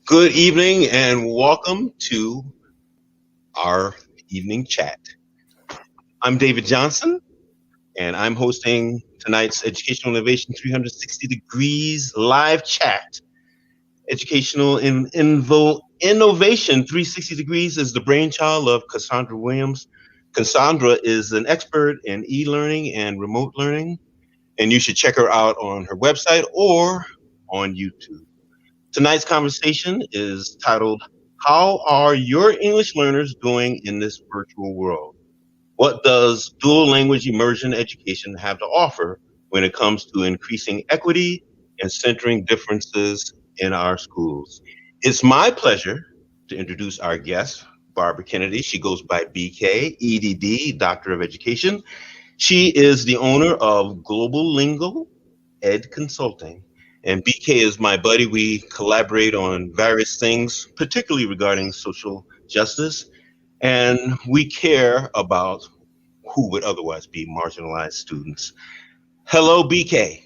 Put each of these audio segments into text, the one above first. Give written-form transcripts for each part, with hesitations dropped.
Good evening and welcome to our evening chat. I'm David Johnson and I'm hosting tonight's Educational Innovation 360 Degrees live chat. Educational Innovation 360 Degrees is the brainchild of Cassandra Williams. Cassandra is an expert in e-learning and remote learning, and you should check her out on her website or on YouTube. Tonight's conversation is titled, How are your English learners doing in this virtual world? What does dual language immersion education have to offer when it comes to increasing equity and centering differences in our schools? It's my pleasure to introduce our guest, Barbara Kennedy. She goes by BK, EDD, Doctor of Education. She is the owner of Global Lingual Ed Consulting. And BK is my buddy. We collaborate on various things, particularly regarding social justice. And we care about who would otherwise be marginalized students. Hello, BK.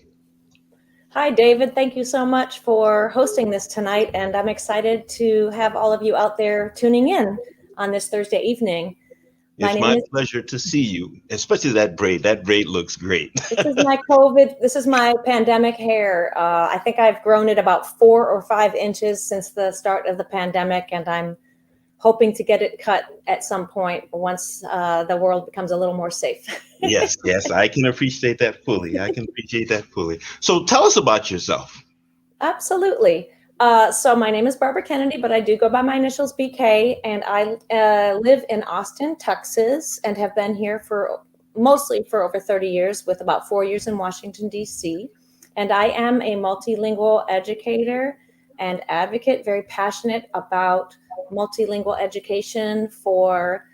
Hi, David. Thank you so much for hosting this tonight. And I'm excited to have all of you out there tuning in on this Thursday evening. It's my pleasure to see you, especially that braid. That braid looks great. This is my pandemic hair. I think I've grown it about 4 or 5 inches since the start of the pandemic, and I'm hoping to get it cut at some point once the world becomes a little more safe. Yes, I can appreciate that fully. So tell us about yourself. Absolutely. So my name is Barbara Kennedy, but I do go by my initials BK, and I live in Austin, Texas, and have been here mostly for over 30 years, with about 4 years in Washington, D.C. And I am a multilingual educator and advocate, very passionate about multilingual education for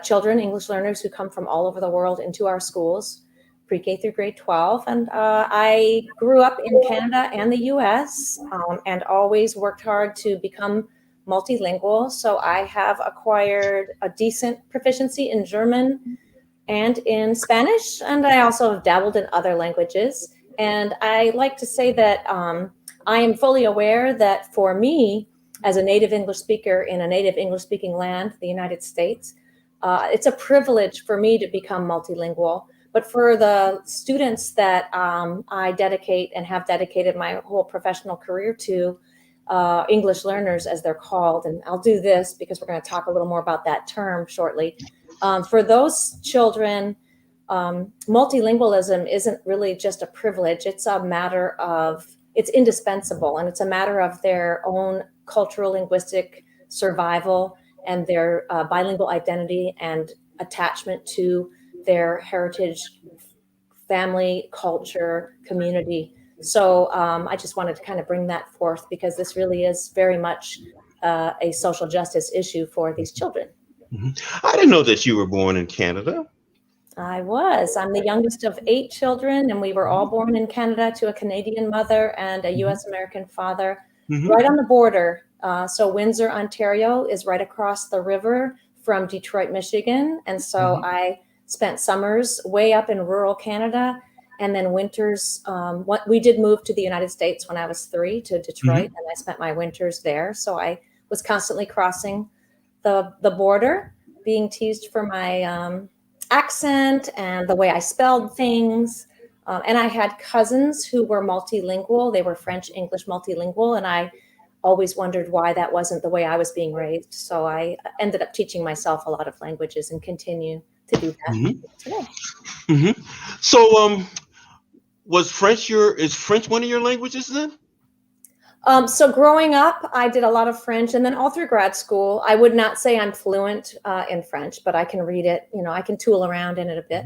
children, English learners who come from all over the world into our schools, pre-K through grade 12. And I grew up in Canada and the US and always worked hard to become multilingual. So I have acquired a decent proficiency in German and in Spanish. And I also have dabbled in other languages. And I like to say that I am fully aware that for me, as a native English speaker in a native English speaking land, the United States, it's a privilege for me to become multilingual. But for the students that I dedicate and have dedicated my whole professional career to, English learners as they're called, and I'll do this because we're going to talk a little more about that term shortly. For those children, multilingualism isn't really just a privilege. It's a matter of, it's indispensable, and it's a matter of their own cultural linguistic survival and their bilingual identity and attachment to their heritage, family, culture, community. So I just wanted to kind of bring that forth because this really is very much a social justice issue for these children. Mm-hmm. I didn't know that you were born in Canada. I was. I'm the youngest of 8 children, and we were all born in Canada to a Canadian mother and a U.S. American father, right on the border. So Windsor, Ontario is right across the river from Detroit, Michigan. And so I spent summers way up in rural Canada, and then winters. We did move to the United States when I was 3 to Detroit, and I spent my winters there. So I was constantly crossing the border, being teased for my accent and the way I spelled things. And I had cousins who were multilingual. They were French, English multilingual, and I always wondered why that wasn't the way I was being raised. So I ended up teaching myself a lot of languages and continue to do that today. So is French one of your languages then? So growing up, I did a lot of French, and then all through grad school, I would not say I'm fluent in French, but I can read it. I can tool around in it a bit.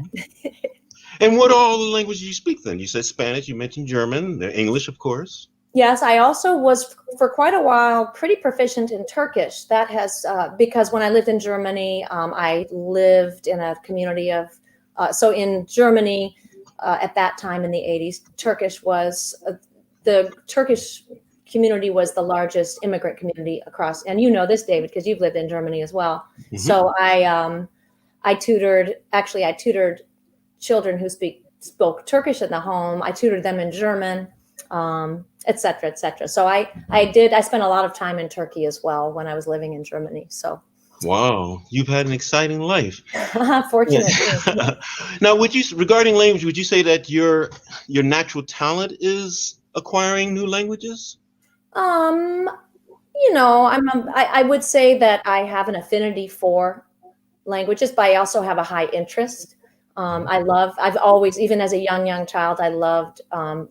And what are all the languages you speak then? You said Spanish, you mentioned German, English, of course. Yes, I also was for quite a while pretty proficient in Turkish. That has, because when I lived in Germany, I lived in a community of, so in Germany at that time in the 80s, the Turkish community was the largest immigrant community across, and you know this, David, because you've lived in Germany as well. So I tutored children who spoke Turkish in the home. I tutored them in German. et cetera, et cetera. So I spent a lot of time in Turkey as well when I was living in Germany. So Wow, you've had an exciting life. fortunately. Now, regarding language, would you say that your natural talent is acquiring new languages? You know, I would say that I have an affinity for languages, but I also have a high interest. I've always, even as a young child, I loved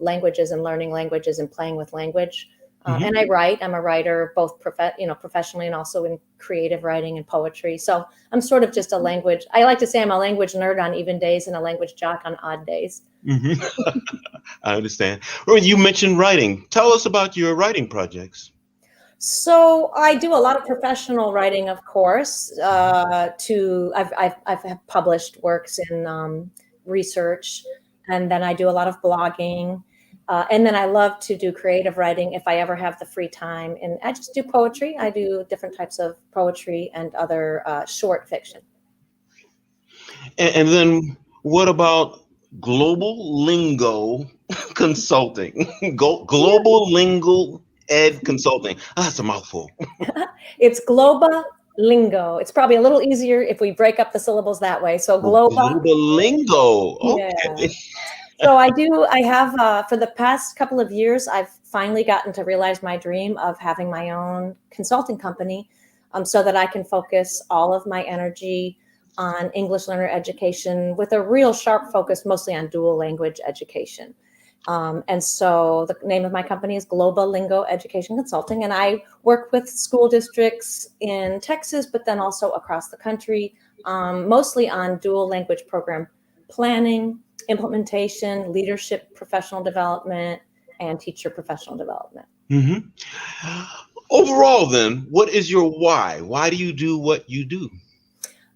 languages and learning languages and playing with language. And I write. I'm a writer, both professionally and also in creative writing and poetry. So I'm sort of just a language. I like to say I'm a language nerd on even days and a language jock on odd days. I understand. Well, you mentioned writing. Tell us about your writing projects. So I do a lot of professional writing, of course. I've published works in research, and then I do a lot of blogging. And then I love to do creative writing if I ever have the free time. And I just do poetry. I do different types of poetry and other short fiction. And then what about global lingo consulting? Global lingo ed consulting. That's a mouthful. It's Globa Lingo. It's probably a little easier if we break up the syllables that way. So Globa Lingo. Okay. Yeah. So I have, for the past couple of years, I've finally gotten to realize my dream of having my own consulting company, so that I can focus all of my energy on English learner education with a real sharp focus, mostly on dual language education. And so the name of my company is Global Lingo Education Consulting, and I work with school districts in Texas, but then also across the country, mostly on dual language program planning, implementation, leadership, professional development, and teacher professional development. Overall, then, what is your why? Why do you do what you do?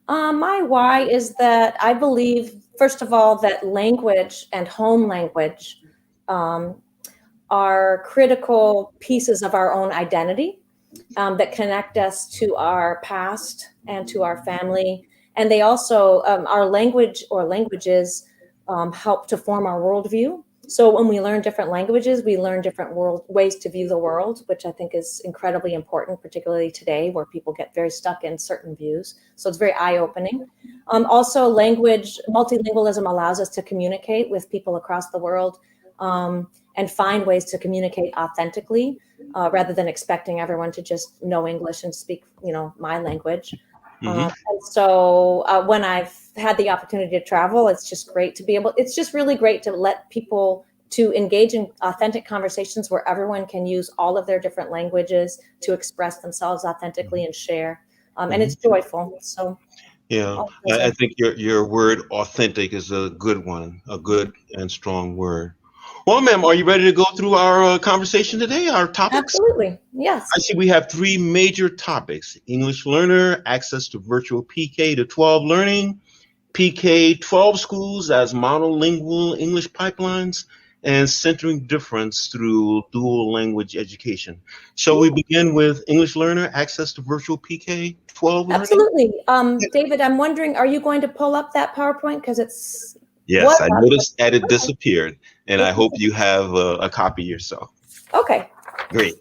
My why is that I believe, first of all, that language and home language are critical pieces of our own identity that connect us to our past and to our family. And they also, our language or languages help to form our worldview. So when we learn different languages, we learn different ways to view the world, which I think is incredibly important, particularly today where people get very stuck in certain views. So it's very eye-opening. Also, multilingualism allows us to communicate with people across the world and find ways to communicate authentically rather than expecting everyone to just know English and speak, my language. And so when I've had the opportunity to travel, it's just really great to let people to engage in authentic conversations where everyone can use all of their different languages to express themselves authentically and share. And it's joyful. So yeah, I think your word authentic is a good one, a good and strong word. Well, ma'am, are you ready to go through our conversation today, our topics? Absolutely, yes. I see we have three major topics: English learner, access to virtual PK to 12 learning, PK-12 schools as monolingual English pipelines, and centering difference through dual language education. Shall we begin with English learner, access to virtual PK-12 learning? Absolutely. David, I'm wondering, are you going to pull up that PowerPoint? Because it's... Yes, I noticed that it disappeared, and I hope you have a copy yourself. Okay. Great.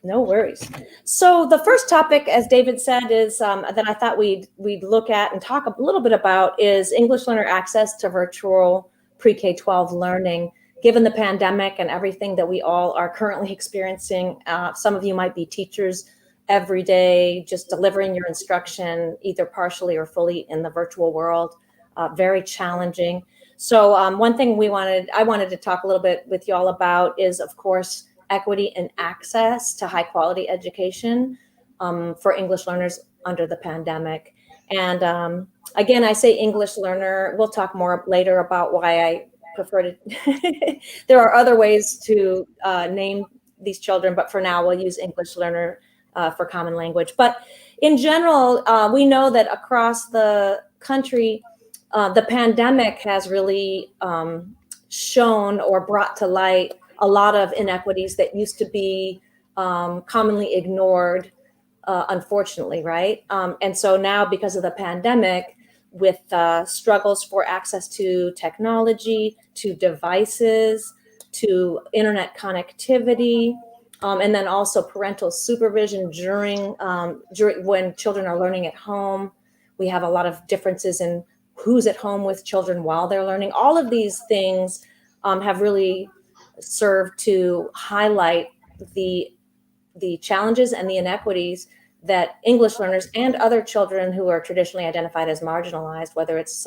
No worries. So the first topic, as David said, is that I thought we'd look at and talk a little bit about is English learner access to virtual pre-K-12 learning. Given the pandemic and everything that we all are currently experiencing, some of you might be teachers every day, just delivering your instruction either partially or fully in the virtual world. Very challenging. So one thing I wanted to talk a little bit with y'all about is, of course, equity and access to high quality education for English learners under the pandemic. And again, I say English learner. We'll talk more later about why I prefer to. There are other ways to name these children, but for now we'll use English learner for common language. But in general, we know that across the country, the pandemic has really shown or brought to light a lot of inequities that used to be commonly ignored, unfortunately, right? And so now, because of the pandemic, with struggles for access to technology, to devices, to internet connectivity, and then also parental supervision during when children are learning at home. We have a lot of differences in who's at home with children while they're learning. All of these things have really served to highlight the challenges and the inequities that English learners and other children who are traditionally identified as marginalized, whether it's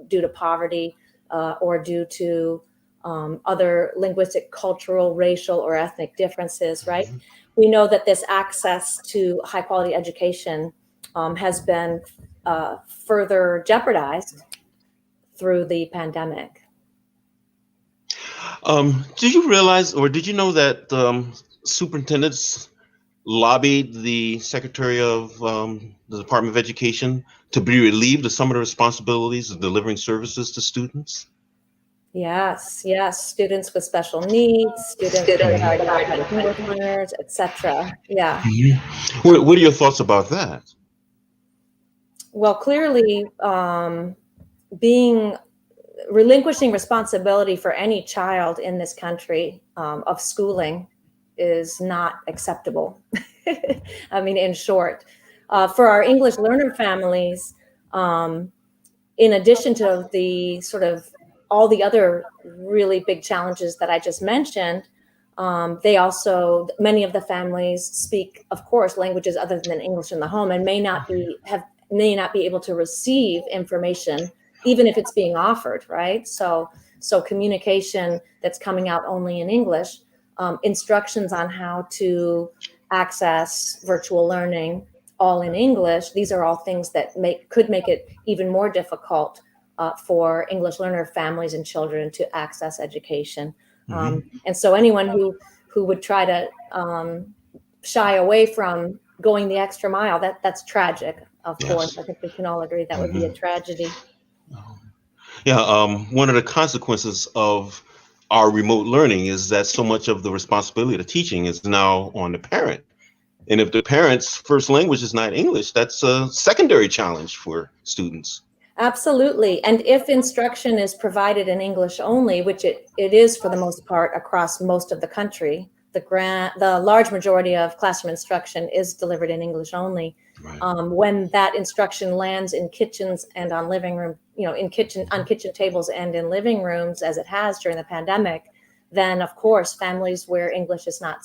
due to poverty or due to other linguistic, cultural, racial, or ethnic differences, right? We know that this access to high quality education has been further jeopardized through the pandemic. Did you realize, or did you know that superintendents lobbied the Secretary of the Department of Education to be relieved of some of the responsibilities of delivering services to students? Yes, yes, students with special needs, students that are identified as English learners, etc. Yeah. What are your thoughts about that? Well, clearly, relinquishing responsibility for any child in this country of schooling is not acceptable. I mean, in short, for our English learner families, in addition to the sort of all the other really big challenges that I just mentioned, many of the families speak, of course, languages other than English in the home and may not be able to receive information, even if it's being offered, right? So communication that's coming out only in English, instructions on how to access virtual learning all in English. These are all things that could make it even more difficult for English learner families and children to access education. And so anyone who would try to shy away from going the extra mile, that's tragic, of course. I think we can all agree that would be a tragedy. Yeah, one of the consequences of our remote learning is that so much of the responsibility of teaching is now on the parent. And if the parent's first language is not English, that's a secondary challenge for students. Absolutely. And if instruction is provided in English only, which it is for the most part across most of the country, the large majority of classroom instruction is delivered in English only. Right. When that instruction lands in kitchens and on living room, on kitchen tables and in living rooms, as it has during the pandemic, then of course families where English is not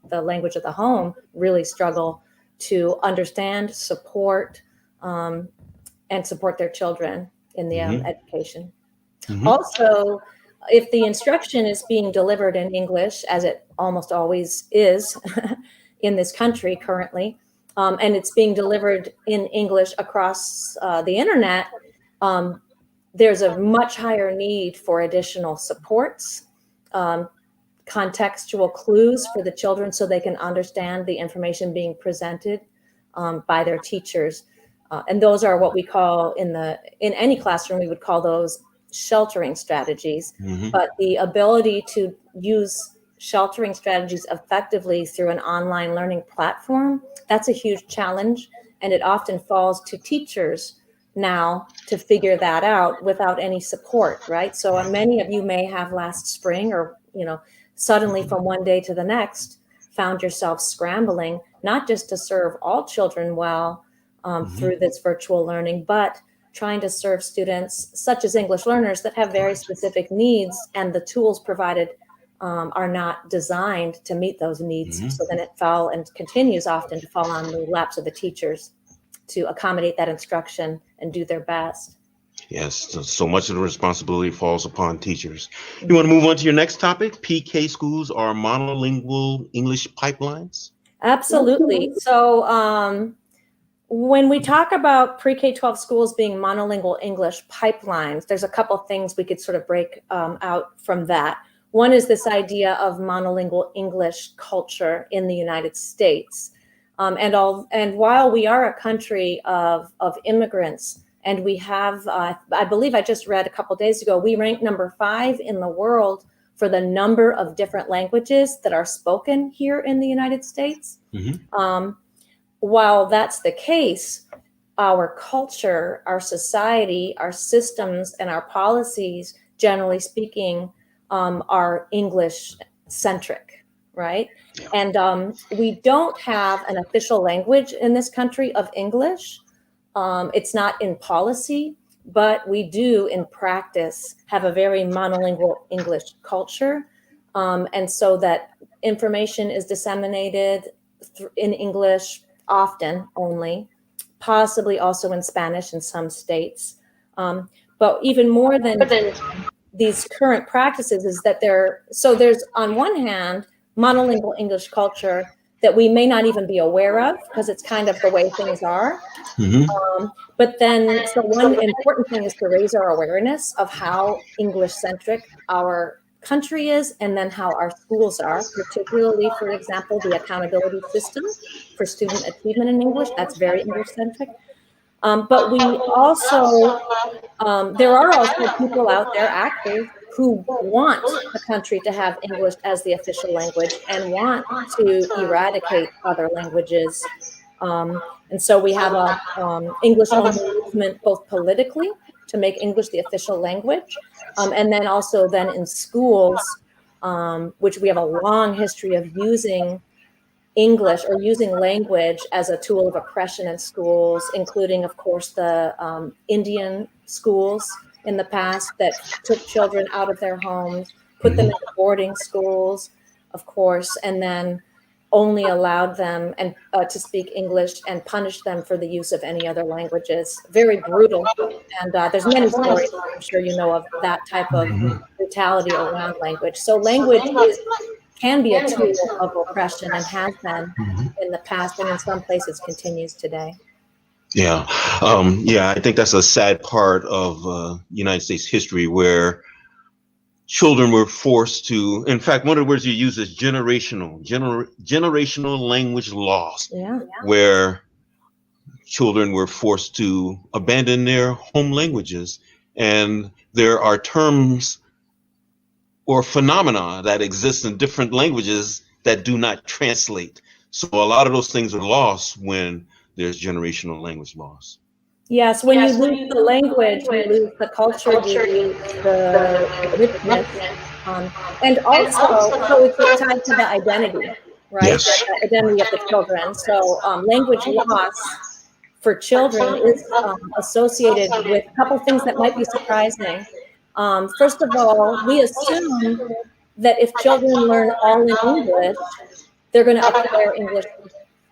the language of the home really struggle to understand, support, and support their children in the education. Also, if the instruction is being delivered in English, as it almost always is in this country currently, and it's being delivered in English across the internet, there's a much higher need for additional supports, contextual clues for the children so they can understand the information being presented by their teachers. And those are what we call in any classroom, we would call those sheltering strategies. But the ability to use sheltering strategies effectively through an online learning platform, that's a huge challenge. And it often falls to teachers now to figure that out without any support, right? So many of you may have last spring or, suddenly from one day to the next, found yourself scrambling, not just to serve all children well through this virtual learning, but trying to serve students such as English learners that have very specific needs, and the tools provided are not designed to meet those needs. So then it fell and continues often to fall on the laps of the teachers to accommodate that instruction and do their best. Yes, so much of the responsibility falls upon teachers. You want to move on to your next topic? PK schools are monolingual English pipelines? Absolutely. So when we talk about pre-K-12 schools being monolingual English pipelines, there's a couple things we could sort of break out from that. One is this idea of monolingual English culture in the United States. And while we are a country of immigrants, and we have, I believe I just read a couple days ago, we rank number 5 in the world for the number of different languages that are spoken here in the United States. While that's the case, our culture, our society, our systems, and our policies, generally speaking, are English centric, right? Yeah. And we don't have an official language in this country of English. It's not in policy, but we do in practice have a very monolingual English culture. And so that information is disseminated in English often only, possibly also in Spanish in some states. But even more than these current practices is that there's on one hand, monolingual English culture that we may not even be aware of because it's kind of the way things are. But then, so one important thing is to raise our awareness of how English-centric our country is, and then how our schools are, particularly, for example, the accountability system for student achievement in English. That's very English-centric. But we also, there are also people out there, actors, who want the country to have English as the official language and want to eradicate other languages. And so we have a English-only movement, both politically to make English the official language, and then also then in schools, which we have a long history of using English or using language as a tool of oppression in schools, including, of course, the Indian schools in the past that took children out of their homes, put them into boarding schools, of course, and then only allowed them to speak English and punished them for the use of any other languages. Very brutal. And there's many stories, I'm sure you know, of that type of brutality around language. So language can be a tool of oppression and has been in the past, and in some places continues today. Yeah. I think that's a sad part of United States history, where children were forced to, in fact, one of the words you use is generational language loss, where children were forced to abandon their home languages. And there are terms or phenomena that exist in different languages that do not translate. So a lot of those things are lost when there's generational language loss. Yes, when you lose the language, you lose the culture, you lose the richness. And also, so it's tied to the identity, right? Yes. The identity of the children. So language loss for children is associated with a couple things that might be surprising. First of all, we assume that if children learn all in English, they're going to acquire English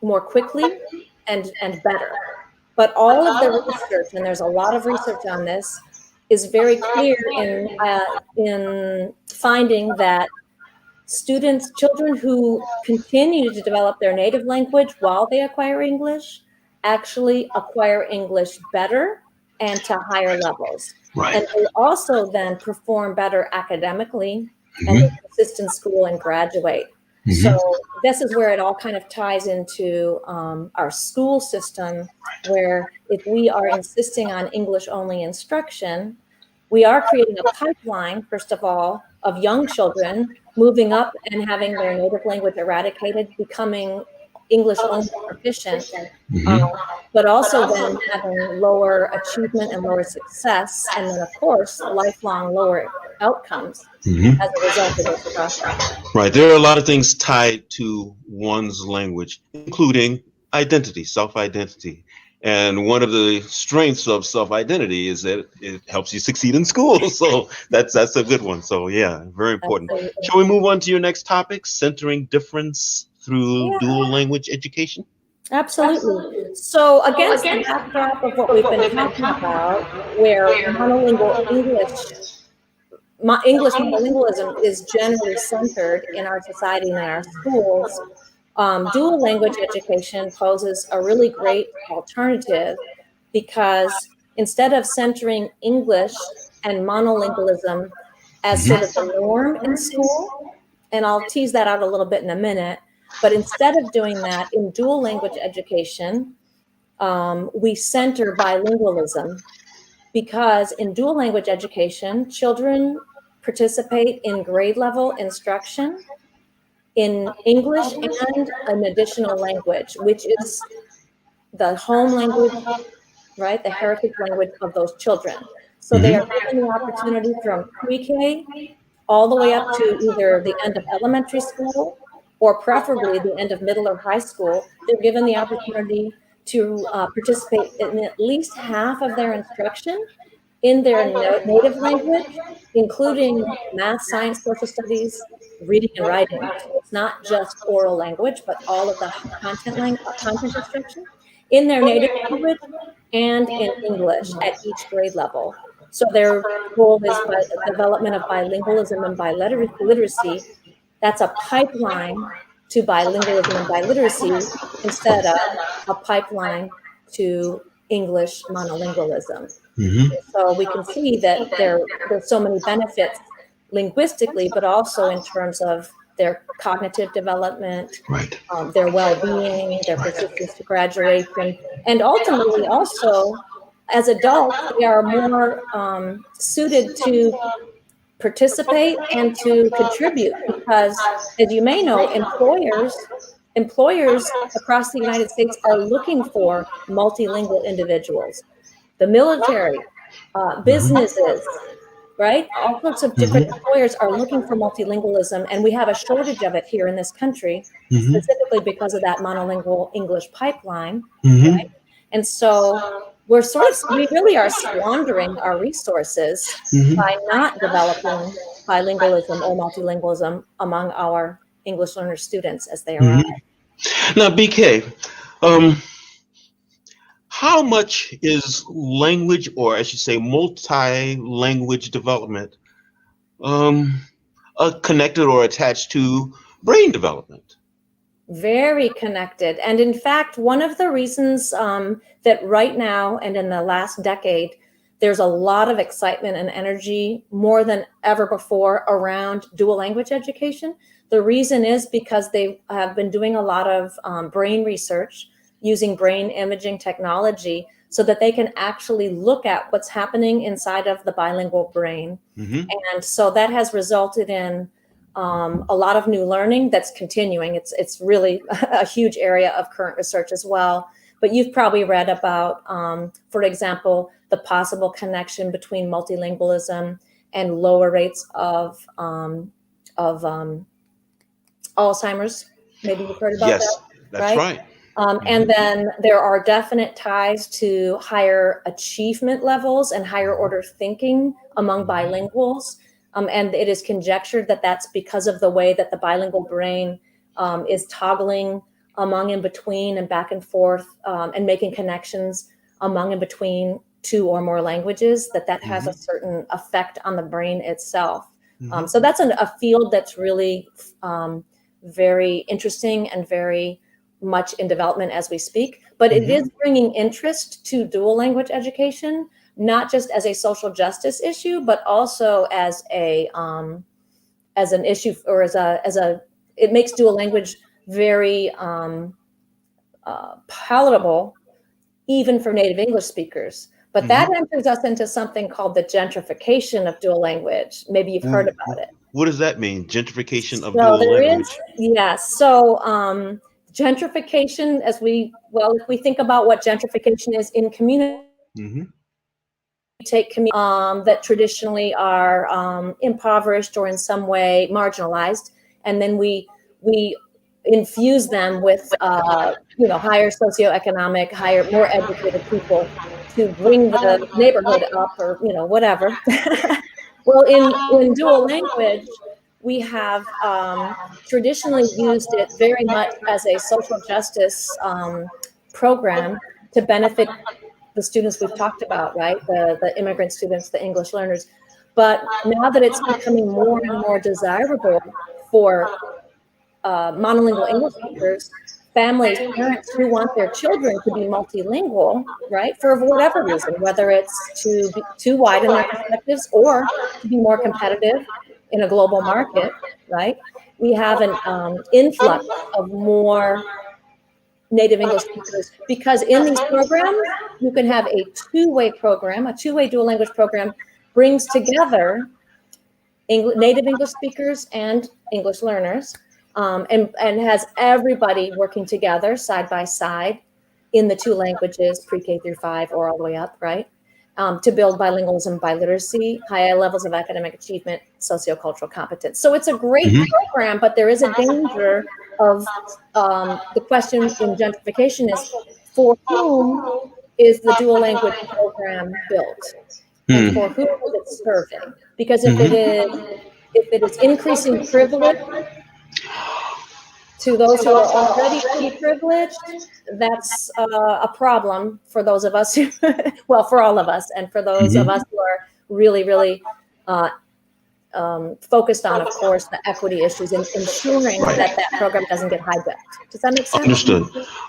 more quickly and better. But all of the research, and there's a lot of research on this, is very clear in finding that children who continue to develop their native language while they acquire English actually acquire English better and to higher levels. Right. And they also then perform better academically and persist in school and graduate. So this is where it all kind of ties into our school system, where if we are insisting on English-only instruction, we are creating a pipeline, first of all, of young children moving up and having their native language eradicated, becoming English-only proficient, but also then having lower achievement and lower success, and then, of course, lifelong lower outcomes as a result of this process. Right. There are a lot of things tied to one's language, including identity, self-identity. And one of the strengths of self-identity is that it helps you succeed in school. So that's a good one. So yeah, very important. Absolutely. Shall we move on to your next topic, centering difference through dual language education? Absolutely. So against the backdrop of what we've been talking about, where monolingual English monolingualism is generally centered in our society and in our schools, dual language education poses a really great alternative, because instead of centering English and monolingualism as sort of the norm in school, and I'll tease that out a little bit in a minute, but instead of doing that in dual language education, we center bilingualism, because in dual language education, children participate in grade level instruction in English and an additional language, which is the home language, right? The heritage language of those children. So they are given the opportunity from pre-K all the way up to either the end of elementary school or preferably the end of middle or high school. They're given the opportunity to participate in at least half of their instruction in their native language, including math, science, social studies, reading and writing. So it's not just oral language, but all of the content instruction in their native language and in English at each grade level. So their goal is by development of bilingualism and biliteracy. That's a pipeline to bilingualism and biliteracy instead of a pipeline to English monolingualism. Mm-hmm. So we can see that there's so many benefits linguistically, but also in terms of their cognitive development, Right. Their well-being, their persistence to graduation, and ultimately also as adults, they are more suited to participate and to contribute because, as you may know, employers across the United States are looking for multilingual individuals. The military, businesses, right? All sorts of different employers are looking for multilingualism, and we have a shortage of it here in this country, specifically because of that monolingual English pipeline, right? And so we really are squandering our resources by not developing bilingualism or multilingualism among our English learner students as they arrive. Now, BK, how much is language, or I should say multi-language development, connected or attached to brain development? Very connected. And in fact, one of the reasons that right now and in the last decade, there's a lot of excitement and energy more than ever before around dual language education. The reason is because they have been doing a lot of brain research using brain imaging technology so that they can actually look at what's happening inside of the bilingual brain. And so that has resulted in a lot of new learning that's continuing. It's really a huge area of current research as well. But you've probably read about, for example, the possible connection between multilingualism and lower rates of Alzheimer's. Maybe you've heard about that. That's right. And then there are definite ties to higher achievement levels and higher order thinking among bilinguals. And it is conjectured that that's because of the way that the bilingual brain is toggling among and between and back and forth and making connections among and between two or more languages, that has a certain effect on the brain itself. So that's a field that's really very interesting and very much in development as we speak. But it is bringing interest to dual language education, not just as a social justice issue, but also as an issue, or it makes dual language very palatable, even for native English speakers. But that enters us into something called the gentrification of dual language. Maybe you've heard about it. What does that mean? Gentrification of dual language? Yes. So gentrification, if we think about what gentrification is in community, take communities that traditionally are impoverished or in some way marginalized, and then we infuse them with higher socioeconomic, more educated people to bring the neighborhood up, or whatever. Well, in dual language, we have traditionally used it very much as a social justice program to benefit the students we've talked about, right? The immigrant students, the English learners. But now that it's becoming more and more desirable for monolingual English speakers, families, parents who want their children to be multilingual, right? For whatever reason, whether it's to widen their perspectives or to be more competitive in a global market, right? We have an influx of more native English speakers, because in these programs, you can have a two-way program, a two-way dual language program brings together native English speakers and English learners, and has everybody working together side by side in the two languages, pre-K through 5 or all the way up, right? to build bilingualism by literacy, high levels of academic achievement, sociocultural competence. So it's a great program, but there is a danger of the question in gentrification is, for whom is the dual language program built? And for whom is it serving? Because if it is increasing privilege to those who are already pretty privileged, that's a problem for those of us who, well, for all of us, and for those of us who are really, really focused on, of course, the equity issues and ensuring that that program doesn't get hijacked. Does that make sense?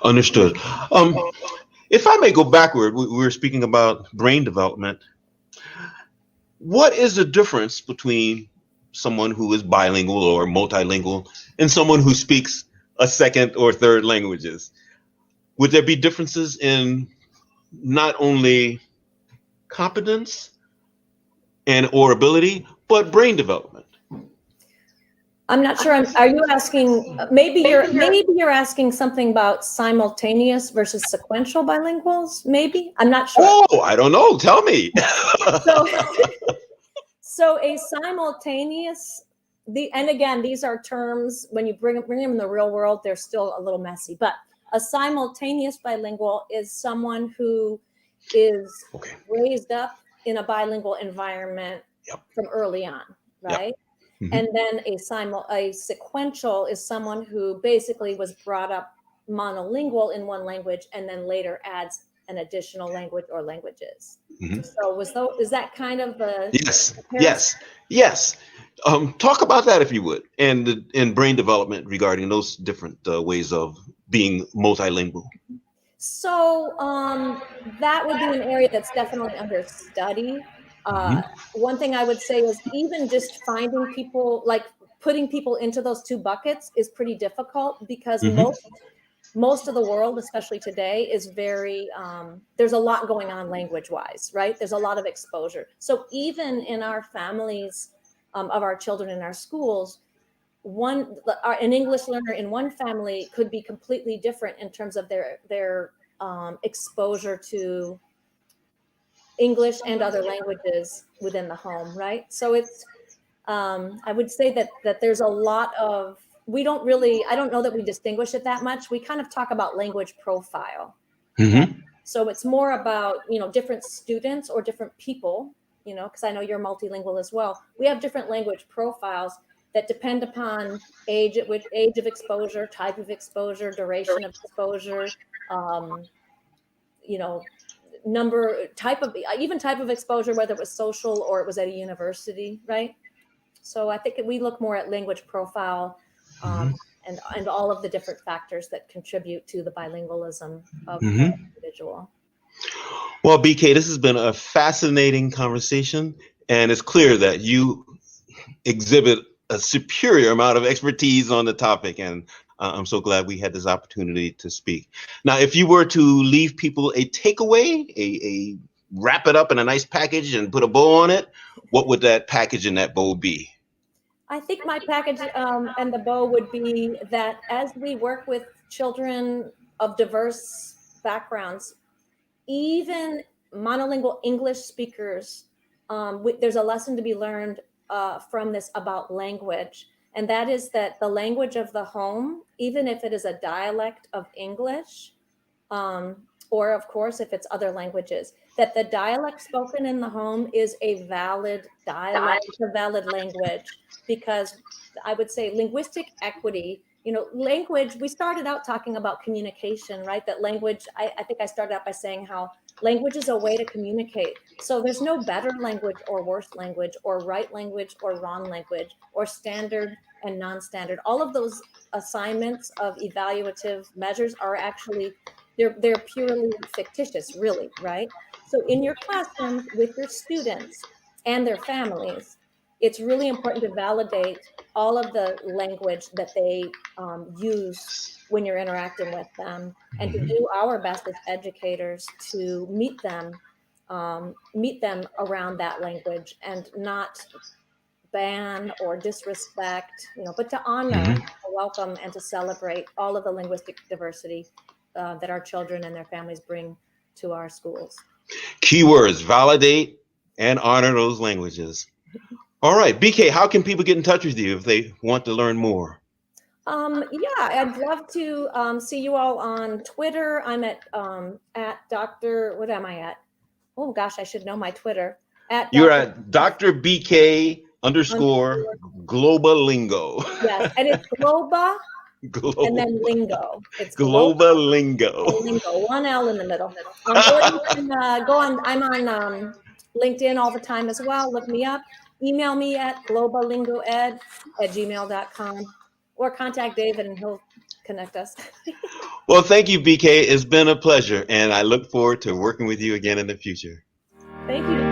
Understood. If I may go backward, we were speaking about brain development. What is the difference between someone who is bilingual or multilingual and someone who speaks a second or third languages? Would there be differences in not only competence and or ability, but brain development? I'm not sure. Are you asking? Maybe you're asking something about simultaneous versus sequential bilinguals. Maybe I'm not sure. Oh, I don't know. Tell me. So a simultaneous. And again, these are terms, when you bring them in the real world, they're still a little messy. But a simultaneous bilingual is someone who is raised up in a bilingual environment from early on, right? And then a sequential is someone who basically was brought up monolingual in one language and then later adds an additional language or languages. So is that kind of the yes. Talk about that if you would, and brain development regarding those different ways of being multilingual. So that would be an area that's definitely under study. One thing I would say is even just finding people, like putting people into those two buckets is pretty difficult because most of the world, especially today, is very, there's a lot going on language-wise, right? There's a lot of exposure. So even in our families of our children in our schools, an English learner in one family could be completely different in terms of their exposure to English and other languages within the home, right? So it's, I would say that there's a lot of, I don't know that we distinguish it that much. We kind of talk about language profile. So it's more about, different students or different people, because I know you're multilingual as well. We have different language profiles that depend upon age of exposure, type of exposure, duration of exposure, type of exposure, whether it was social or it was at a university, right? So I think we look more at language profile and all of the different factors that contribute to the bilingualism of the individual. Well, BK, this has been a fascinating conversation, and it's clear that you exhibit a superior amount of expertise on the topic, and I'm so glad we had this opportunity to speak. Now, if you were to leave people a takeaway, wrap it up in a nice package and put a bow on it, what would that package and that bow be? I think my package and the bow would be that as we work with children of diverse backgrounds, even monolingual English speakers, there's a lesson to be learned from this about language. And that is that the language of the home, even if it is a dialect of English, or of course, if it's other languages, that the dialect spoken in the home is a valid dialect, a valid language, because I would say linguistic equity, language, we started out talking about communication, right? That language, I think I started out by saying how language is a way to communicate. So there's no better language or worse language or right language or wrong language or standard and non-standard. All of those assignments of evaluative measures are actually, they're purely fictitious, really, right? So in your classroom with your students and their families, it's really important to validate all of the language that they use when you're interacting with them, and to do our best as educators to meet them around that language and not ban or disrespect, but to honor, to welcome, and to celebrate all of the linguistic diversity that our children and their families bring to our schools. Keywords, validate and honor those languages. All right, BK, how can people get in touch with you if they want to learn more? Yeah, I'd love to see you all on Twitter. I'm at Dr. What am I at? Oh gosh, I should know my Twitter. You're at Dr. BK _ Global Lingo. Yes, and it's Globa and then Lingo. It's Global Lingo. Lingo, one L in the middle. Or you can go on. I'm on LinkedIn all the time as well. Look me up. Email me at globalingoed@gmail.com or contact David and he'll connect us. Well, thank you, BK. It's been a pleasure, and I look forward to working with you again in the future. Thank you.